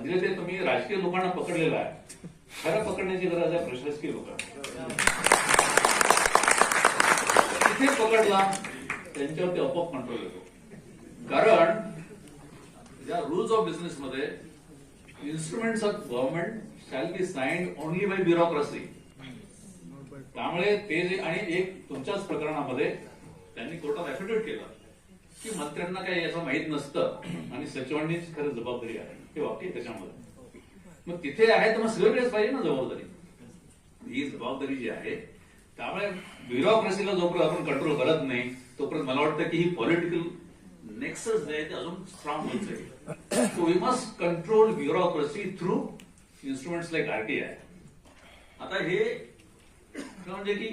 म्हणजे ते तुम्ही राजकीय लोकांना पकडलेलं आहे, खरं पकडण्याची गरज आहे प्रशासकीय लोकांना. तिथे पकडला त्यांच्यावरती आपोआप कंट्रोल येतो. कारण या रूल्स ऑफ बिझनेस मध्ये instruments of government shall be signed only by bureaucracy. त्यामुळे ते जे आणि एक तुमच्याच प्रकरणामध्ये त्यांनी कोर्टात ऍफिडेव्हिट केलं की मंत्र्यांना काही असं माहीत नसतं आणि सचिवांनीच खरं जबाबदारी आहे, हे वाक्य त्याच्यामध्ये. मग तिथे आहे तर मग सगळीकडेच पाहिजे ना जबाबदारी. ही जबाबदारी जी आहे त्यामुळे ब्युरोक्रेसीला जोपर्यंत आपण कंट्रोल करत नाही तोपर्यंत मला वाटतं की ही पॉलिटिकल नेक्सस जे आहे ते अजून स्ट्रॉंग होत जाईल. So we must control bureaucracy through instruments like RTI. आता हे म्हणजे की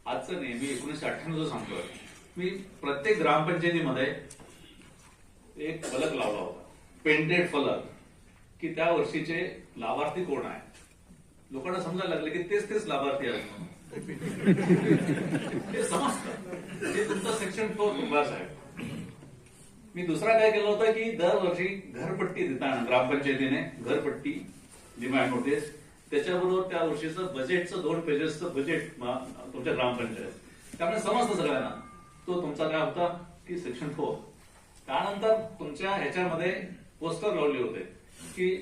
आजचं नाही, मी 1998 सांगतोय. मी प्रत्येक ग्रामपंचायतीमध्ये एक फलक लावला होता, पेंटेड फलक, की त्या वर्षीचे लाभार्थी कोण आहे. लोकांना समजायला लागले की तेच तेच लाभार्थी आहेत. हे समजतं हे तुमचं सेक्शन 4 तुंबास आहे. मी दुसरा काय केलं होतं की दरवर्षी घरपट्टी देताना ग्रामपंचायतीने घरपट्टी डिमांड नोटीस, त्याच्याबरोबर त्या वर्षीचं बजेटचं 2 पेजेसचं बजेट तुमच्या ग्रामपंचायत, त्यामुळे समजतं सगळ्यांना. तो तुमचा काय होता की सेक्शन 4. त्यानंतर तुमच्या ह्याच्यामध्ये पोस्टर लावले होते की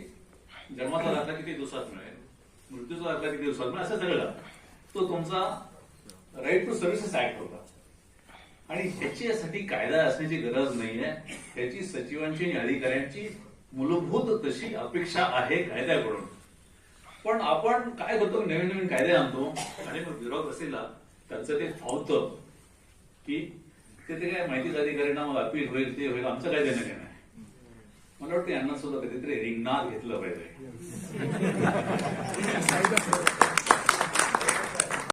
जन्माचा दाखला किती दिवसात मिळेल, मृत्यूचा दाखला किती दिवसात मिळेल, असं सगळं. तो तुमचा राईट टू सर्व्हिसेस ऍक्ट होता. आणि ह्याच्यासाठी कायदा असण्याची गरज नाहीये. त्याची सचिवांची आणि अधिकाऱ्यांची मूलभूत तशी अपेक्षा आहे कायद्याकडून. पण आपण काय करतो, नवीन नवीन कायदे आणतो आणि मग ब्युरोक्रेसीला त्यांचं ते फावतं की ते काय माहितीच अधिकाऱ्यांना मग अपील होईल, ते होईल, आमचं काय देणं नाही. मला वाटतं यांना सुद्धा कधीतरी रिंगणात घेतलं पाहिजे.